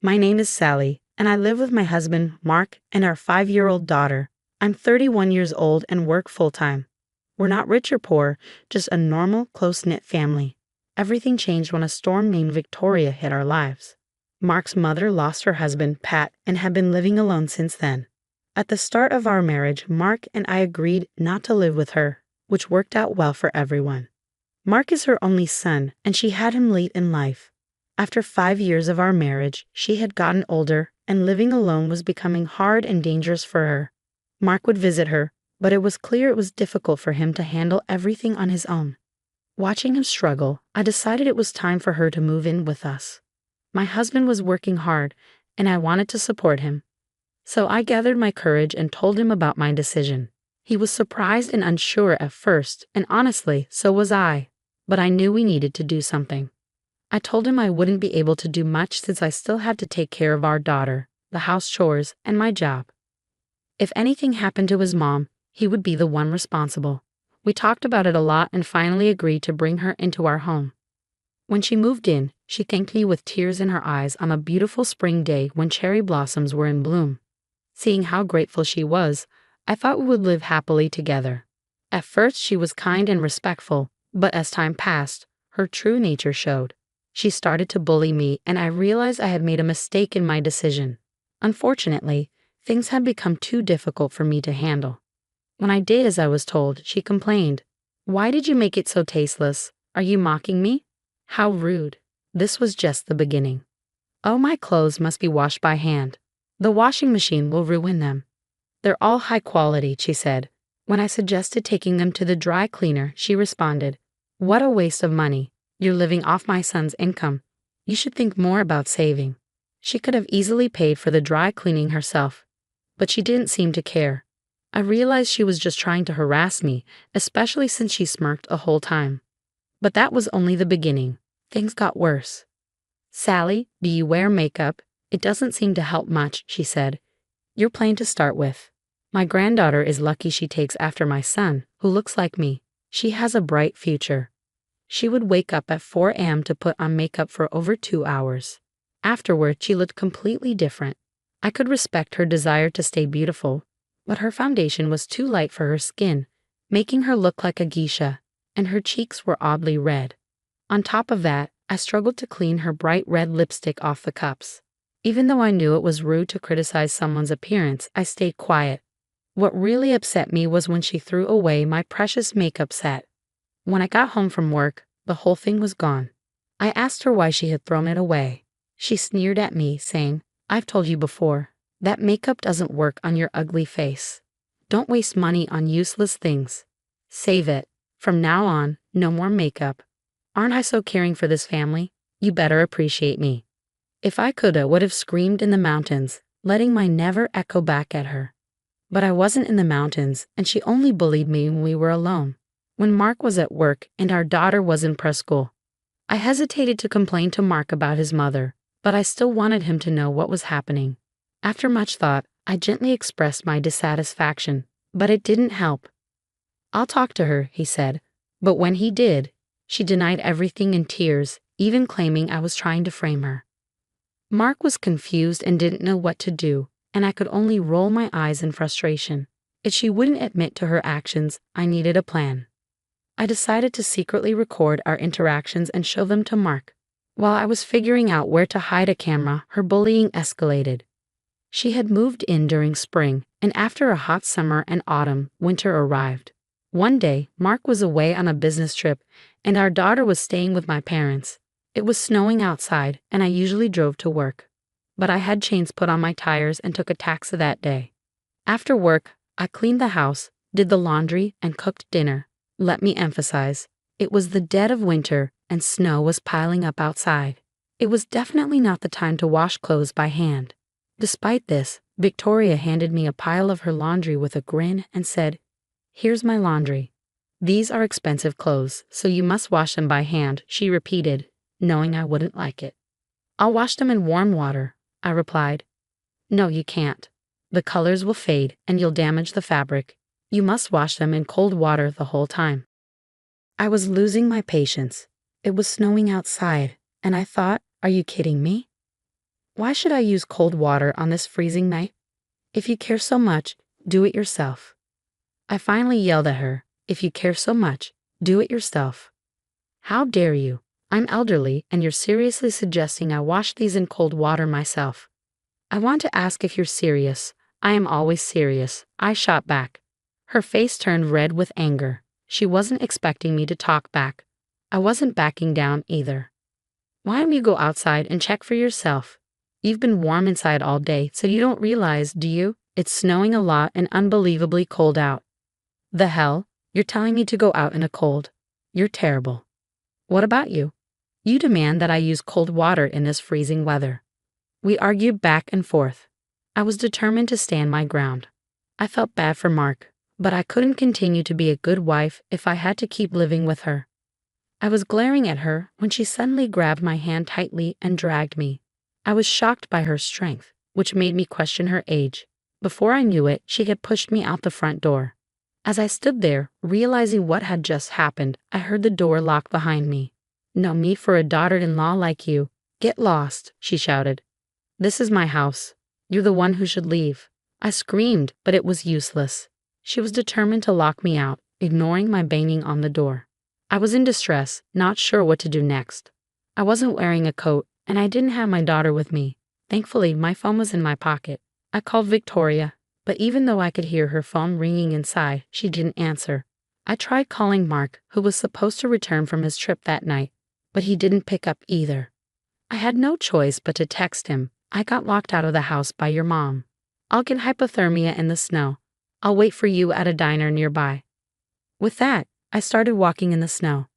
My name is Sally, and I live with my husband, Mark, and our 5-year-old daughter. I'm 31 years old and work full-time. We're not rich or poor, just a normal, close-knit family. Everything changed when a storm named Victoria hit our lives. Mark's mother lost her husband, Pat, and had been living alone since then. At the start of our marriage, Mark and I agreed not to live with her, which worked out well for everyone. Mark is her only son, and she had him late in life. After 5 years of our marriage, she had gotten older, and living alone was becoming hard and dangerous for her. Mark would visit her, but it was clear it was difficult for him to handle everything on his own. Watching him struggle, I decided it was time for her to move in with us. My husband was working hard, and I wanted to support him. So I gathered my courage and told him about my decision. He was surprised and unsure at first, and honestly, so was I. But I knew we needed to do something. I told him I wouldn't be able to do much since I still had to take care of our daughter, the house chores, and my job. If anything happened to his mom, he would be the one responsible. We talked about it a lot and finally agreed to bring her into our home. When she moved in, she thanked me with tears in her eyes on a beautiful spring day when cherry blossoms were in bloom. Seeing how grateful she was, I thought we would live happily together. At first she was kind and respectful, but as time passed, her true nature showed. She started to bully me, and I realized I had made a mistake in my decision. Unfortunately, things had become too difficult for me to handle. When I did as I was told, she complained. "Why did you make it so tasteless? Are you mocking me? How rude." This was just the beginning. "Oh, my clothes must be washed by hand. The washing machine will ruin them. They're all high quality," she said. When I suggested taking them to the dry cleaner, she responded, "What a waste of money. You're living off my son's income. You should think more about saving." She could have easily paid for the dry cleaning herself, but she didn't seem to care. I realized she was just trying to harass me, especially since she smirked the whole time. But that was only the beginning. Things got worse. "Sally, do you wear makeup? It doesn't seem to help much," she said. "You're plain to start with. My granddaughter is lucky she takes after my son, who looks like me. She has a bright future." She would wake up at 4 a.m. to put on makeup for over 2 hours. Afterward, she looked completely different. I could respect her desire to stay beautiful, but her foundation was too light for her skin, making her look like a geisha, and her cheeks were oddly red. On top of that, I struggled to clean her bright red lipstick off the cups. Even though I knew it was rude to criticize someone's appearance, I stayed quiet. What really upset me was when she threw away my precious makeup set. When I got home from work, the whole thing was gone. I asked her why she had thrown it away. She sneered at me, saying, "I've told you before, that makeup doesn't work on your ugly face. Don't waste money on useless things. Save it. From now on, no more makeup. Aren't I so caring for this family? You better appreciate me." If I could, I would have screamed in the mountains, letting my never echo back at her. But I wasn't in the mountains, and she only bullied me when we were alone. When Mark was at work and our daughter was in preschool, I hesitated to complain to Mark about his mother, but I still wanted him to know what was happening. After much thought, I gently expressed my dissatisfaction, but it didn't help. "I'll talk to her," he said, but when he did, she denied everything in tears, even claiming I was trying to frame her. Mark was confused and didn't know what to do, and I could only roll my eyes in frustration. If she wouldn't admit to her actions, I needed a plan. I decided to secretly record our interactions and show them to Mark. While I was figuring out where to hide a camera, her bullying escalated. She had moved in during spring, and after a hot summer and autumn, winter arrived. One day, Mark was away on a business trip, and our daughter was staying with my parents. It was snowing outside, and I usually drove to work. But I had chains put on my tires and took a taxi that day. After work, I cleaned the house, did the laundry, and cooked dinner. Let me emphasize, it was the dead of winter, and snow was piling up outside. It was definitely not the time to wash clothes by hand. Despite this, Victoria handed me a pile of her laundry with a grin and said, "Here's my laundry. These are expensive clothes, so you must wash them by hand," she repeated, knowing I wouldn't like it. "I'll wash them in warm water," I replied. "No, you can't. The colors will fade and you'll damage the fabric. You must wash them in cold water the whole time." I was losing my patience. It was snowing outside, and I thought, are you kidding me? Why should I use cold water on this freezing night? If you care so much, do it yourself. I finally yelled at her. If you care so much, do it yourself. How dare you? I'm elderly and you're seriously suggesting I wash these in cold water myself. I want to ask if you're serious. I am always serious, I shot back. Her face turned red with anger. She wasn't expecting me to talk back. I wasn't backing down either. Why don't you go outside and check for yourself? You've been warm inside all day, so you don't realize, do you? It's snowing a lot and unbelievably cold out. The hell? You're telling me to go out in the cold? You're terrible. What about you? You demand that I use cold water in this freezing weather. We argued back and forth. I was determined to stand my ground. I felt bad for Mark, but I couldn't continue to be a good wife if I had to keep living with her. I was glaring at her when she suddenly grabbed my hand tightly and dragged me. I was shocked by her strength, which made me question her age. Before I knew it, she had pushed me out the front door. As I stood there, realizing what had just happened, I heard the door lock behind me. No need for a daughter-in-law like you. Get lost, she shouted. This is my house. You're the one who should leave. I screamed, but it was useless. She was determined to lock me out, ignoring my banging on the door. I was in distress, not sure what to do next. I wasn't wearing a coat, and I didn't have my daughter with me. Thankfully, my phone was in my pocket. I called Victoria, but even though I could hear her phone ringing inside, she didn't answer. I tried calling Mark, who was supposed to return from his trip that night, but he didn't pick up either. I had no choice but to text him. I got locked out of the house by your mom. I'll get hypothermia in the snow. I'll wait for you at a diner nearby. With that, I started walking in the snow.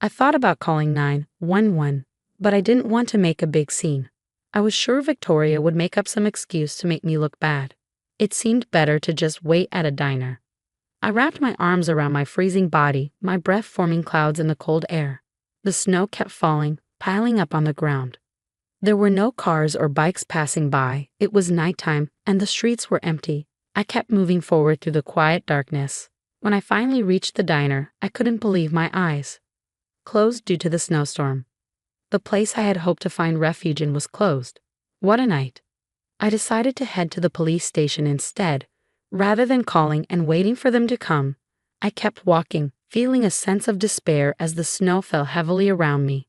I thought about calling 911, but I didn't want to make a big scene. I was sure Victoria would make up some excuse to make me look bad. It seemed better to just wait at a diner. I wrapped my arms around my freezing body, my breath forming clouds in the cold air. The snow kept falling, piling up on the ground. There were no cars or bikes passing by. It was nighttime, and the streets were empty. I kept moving forward through the quiet darkness. When I finally reached the diner, I couldn't believe my eyes. Closed due to the snowstorm. The place I had hoped to find refuge in was closed. What a night. I decided to head to the police station instead. Rather than calling and waiting for them to come, I kept walking, feeling a sense of despair as the snow fell heavily around me.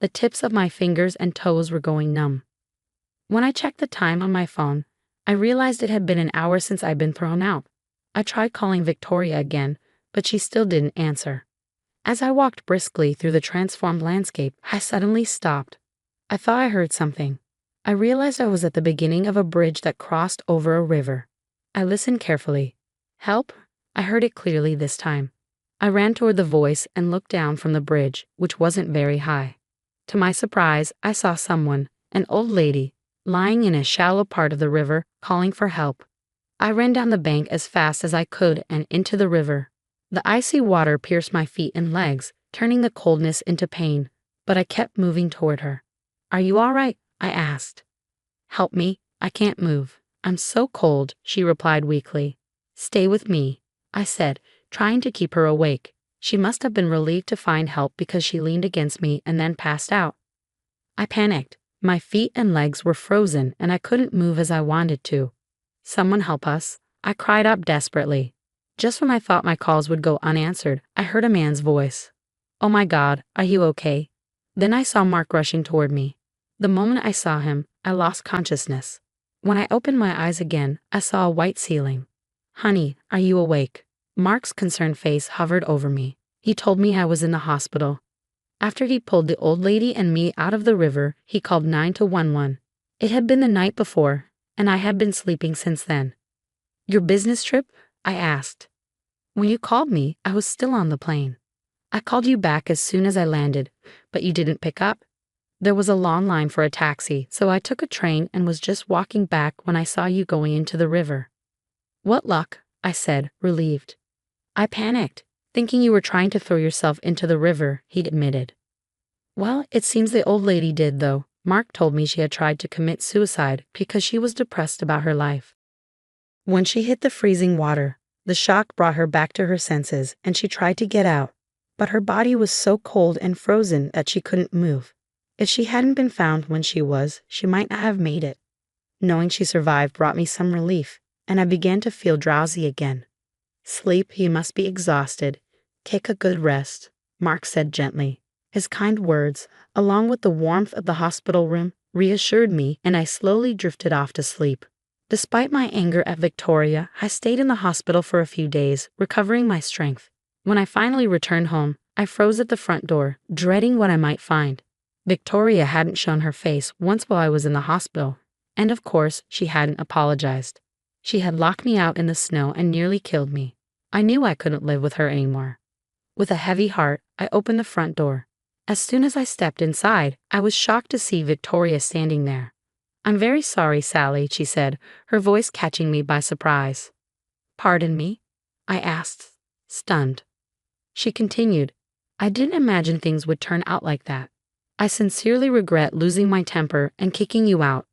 The tips of my fingers and toes were going numb. When I checked the time on my phone, I realized it had been an hour since I'd been thrown out. I tried calling Victoria again, but she still didn't answer. As I walked briskly through the transformed landscape, I suddenly stopped. I thought I heard something. I realized I was at the beginning of a bridge that crossed over a river. I listened carefully. Help? I heard it clearly this time. I ran toward the voice and looked down from the bridge, which wasn't very high. To my surprise, I saw someone, an old lady, lying in a shallow part of the river, calling for help. I ran down the bank as fast as I could and into the river. The icy water pierced my feet and legs, turning the coldness into pain, but I kept moving toward her. Are you all right? I asked. Help me, I can't move. I'm so cold, she replied weakly. Stay with me, I said, trying to keep her awake. She must have been relieved to find help because she leaned against me and then passed out. I panicked. My feet and legs were frozen and I couldn't move as I wanted to. Someone help us, I cried up desperately. Just when I thought my calls would go unanswered, I heard a man's voice. Oh my God, are you okay? Then I saw Mark rushing toward me. The moment I saw him, I lost consciousness. When I opened my eyes again, I saw a white ceiling. Honey, are you awake? Mark's concerned face hovered over me. He told me I was in the hospital. After he pulled the old lady and me out of the river, he called 911. It had been the night before, and I had been sleeping since then. Your business trip? I asked. When you called me, I was still on the plane. I called you back as soon as I landed, but you didn't pick up. There was a long line for a taxi, so I took a train and was just walking back when I saw you going into the river. What luck, I said, relieved. I panicked, thinking you were trying to throw yourself into the river, he admitted. Well, it seems the old lady did, though. Mark told me she had tried to commit suicide because she was depressed about her life. When she hit the freezing water, the shock brought her back to her senses and she tried to get out, but her body was so cold and frozen that she couldn't move. If she hadn't been found when she was, she might not have made it. Knowing she survived brought me some relief, and I began to feel drowsy again. Sleep, you must be exhausted. Take a good rest, Mark said gently. His kind words, along with the warmth of the hospital room, reassured me, and I slowly drifted off to sleep. Despite my anger at Victoria, I stayed in the hospital for a few days, recovering my strength. When I finally returned home, I froze at the front door, dreading what I might find. Victoria hadn't shown her face once while I was in the hospital, and of course, she hadn't apologized. She had locked me out in the snow and nearly killed me. I knew I couldn't live with her anymore. With a heavy heart, I opened the front door. As soon as I stepped inside, I was shocked to see Victoria standing there. "I'm very sorry, Sally," she said, her voice catching me by surprise. "Pardon me?" I asked, stunned. She continued, "I didn't imagine things would turn out like that. I sincerely regret losing my temper and kicking you out.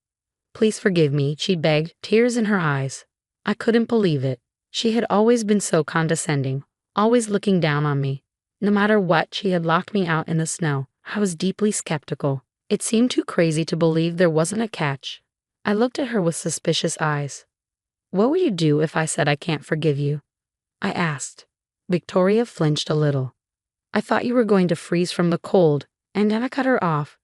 Please forgive me," she begged, tears in her eyes. I couldn't believe it. She had always been so condescending, always looking down on me. No matter what, she had locked me out in the snow. I was deeply skeptical. It seemed too crazy to believe there wasn't a catch. I looked at her with suspicious eyes. "What would you do if I said I can't forgive you?" I asked. Victoria flinched a little. "I thought you were going to freeze from the cold," and then I cut her off.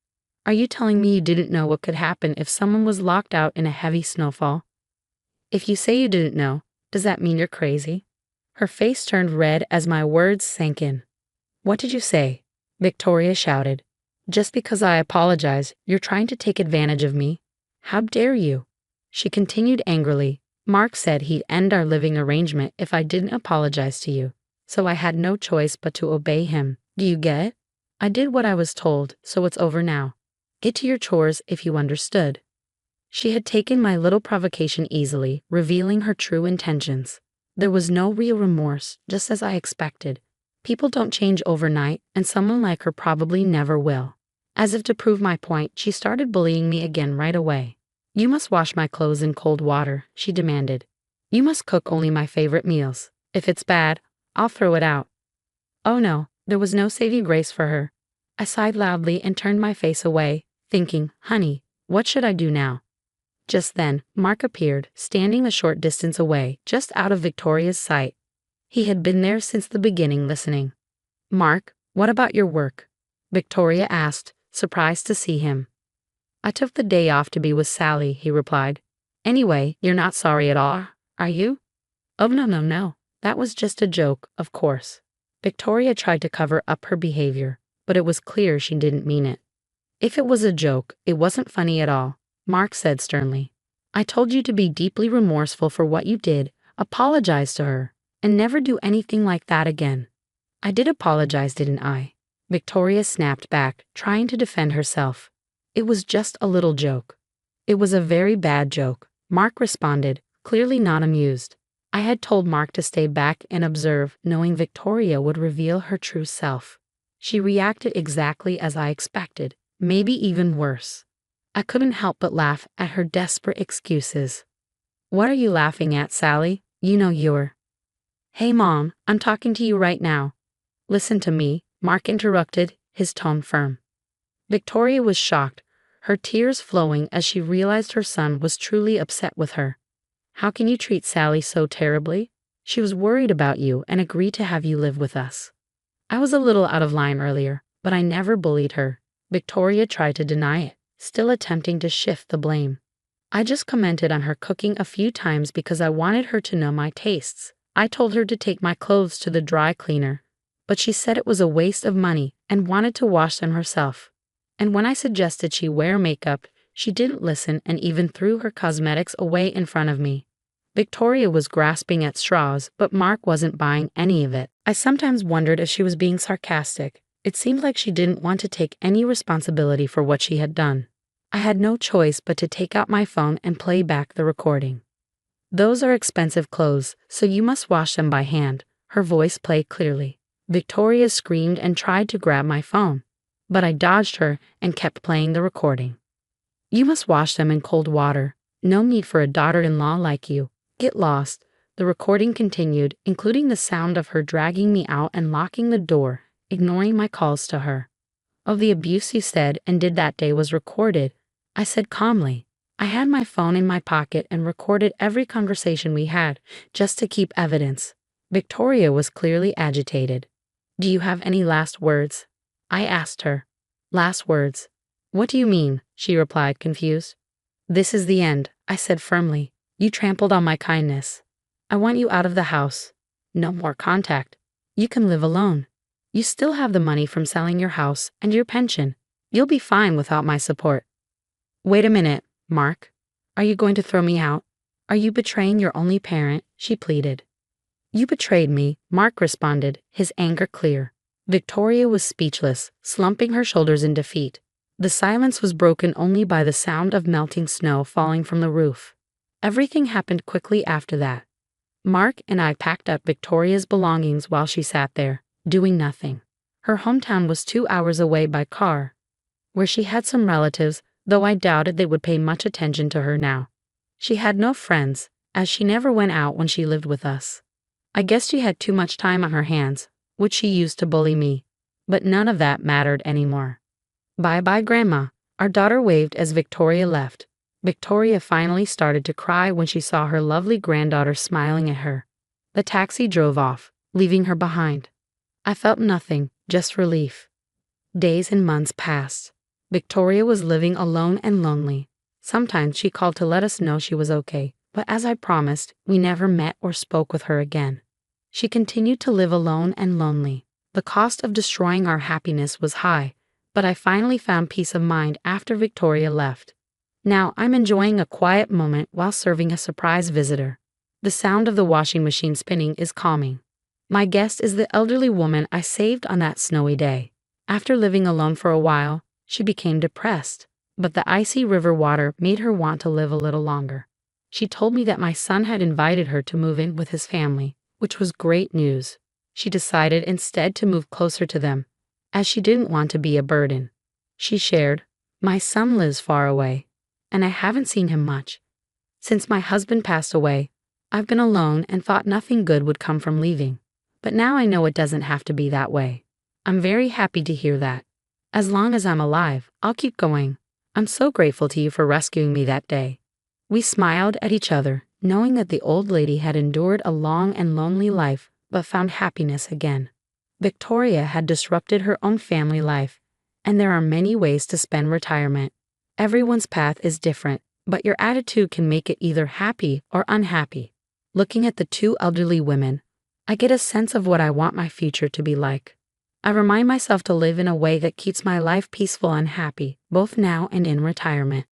"Are you telling me you didn't know what could happen if someone was locked out in a heavy snowfall?" "If you say you didn't know, does that mean you're crazy?" Her face turned red as my words sank in. "What did you say?" Victoria shouted. "Just because I apologize, you're trying to take advantage of me? How dare you?" She continued angrily. "Mark said he'd end our living arrangement if I didn't apologize to you, so I had no choice but to obey him. Do you get it? I did what I was told, so it's over now. Get to your chores if you understood." She had taken my little provocation easily, revealing her true intentions. There was no real remorse, just as I expected. People don't change overnight, and someone like her probably never will. As if to prove my point, she started bullying me again right away. "You must wash my clothes in cold water," she demanded. "You must cook only my favorite meals. If it's bad, I'll throw it out." Oh no, there was no saving grace for her. I sighed loudly and turned my face away, thinking, "Honey, what should I do now?" Just then, Mark appeared, standing a short distance away, just out of Victoria's sight. He had been there since the beginning, listening. "Mark, what about your work?" Victoria asked, surprised to see him. "I took the day off to be with Sally," he replied. "Anyway, you're not sorry at all, are you?" "Oh, no. That was just a joke, of course." Victoria tried to cover up her behavior, but it was clear she didn't mean it. "If it was a joke, it wasn't funny at all," Mark said sternly. "I told you to be deeply remorseful for what you did, apologize to her, and never do anything like that again." "I did apologize, didn't I?" Victoria snapped back, trying to defend herself. "It was just a little joke." "It was a very bad joke," Mark responded, clearly not amused. I had told Mark to stay back and observe, knowing Victoria would reveal her true self. She reacted exactly as I expected, maybe even worse. I couldn't help but laugh at her desperate excuses. "What are you laughing at, Sally? You know you're—" "Hey, Mom, I'm talking to you right now." "Listen to me," Mark interrupted, his tone firm. Victoria was shocked, her tears flowing as she realized her son was truly upset with her. "How can you treat Sally so terribly? She was worried about you and agreed to have you live with us." I was a little out of line earlier, but I never bullied her. Victoria tried to deny it, still attempting to shift the blame. "I just commented on her cooking a few times because I wanted her to know my tastes. I told her to take my clothes to the dry cleaner, but she said it was a waste of money and wanted to wash them herself. And when I suggested she wear makeup, she didn't listen and even threw her cosmetics away in front of me." Victoria was grasping at straws, but Mark wasn't buying any of it. I sometimes wondered if she was being sarcastic. It seemed like she didn't want to take any responsibility for what she had done. I had no choice but to take out my phone and play back the recording. "Those are expensive clothes, so you must wash them by hand," her voice played clearly. Victoria screamed and tried to grab my phone, but I dodged her and kept playing the recording. "You must wash them in cold water. No need for a daughter-in-law like you. Get lost." The recording continued, including the sound of her dragging me out and locking the door, ignoring my calls to her. Of the abuse you said and did that day was recorded, I said calmly. I had my phone in my pocket and recorded every conversation we had, just to keep evidence. Victoria was clearly agitated. Do you have any last words? I asked her. Last words? What do you mean? She replied, confused. This is the end, I said firmly. You trampled on my kindness. I want you out of the house. No more contact. You can live alone. You still have the money from selling your house and your pension. You'll be fine without my support. Wait a minute, Mark. Are you going to throw me out? Are you betraying your only parent? She pleaded. You betrayed me, Mark responded, his anger clear. Victoria was speechless, slumping her shoulders in defeat. The silence was broken only by the sound of melting snow falling from the roof. Everything happened quickly after that. Mark and I packed up Victoria's belongings while she sat there, doing nothing. Her hometown was 2 hours away by car, where she had some relatives, though I doubted they would pay much attention to her now. She had no friends, as she never went out when she lived with us. I guess she had too much time on her hands, which she used to bully me. But none of that mattered anymore. Bye-bye, Grandma. Our daughter waved as Victoria left. Victoria finally started to cry when she saw her lovely granddaughter smiling at her. The taxi drove off, leaving her behind. I felt nothing, just relief. Days and months passed. Victoria was living alone and lonely. Sometimes she called to let us know she was okay, but as I promised, we never met or spoke with her again. She continued to live alone and lonely. The cost of destroying our happiness was high, but I finally found peace of mind after Victoria left. Now I'm enjoying a quiet moment while serving a surprise visitor. The sound of the washing machine spinning is calming. My guest is the elderly woman I saved on that snowy day. After living alone for a while, she became depressed, but the icy river water made her want to live a little longer. She told me that my son had invited her to move in with his family, which was great news. She decided instead to move closer to them, as she didn't want to be a burden. She shared, "My son lives far away, and I haven't seen him much. Since my husband passed away, I've been alone and thought nothing good would come from leaving. But now I know it doesn't have to be that way. I'm very happy to hear that. As long as I'm alive, I'll keep going. I'm so grateful to you for rescuing me that day." We smiled at each other, knowing that the old lady had endured a long and lonely life, but found happiness again. Victoria had disrupted her own family life, and there are many ways to spend retirement. Everyone's path is different, but your attitude can make it either happy or unhappy. Looking at the two elderly women, I get a sense of what I want my future to be like. I remind myself to live in a way that keeps my life peaceful and happy, both now and in retirement.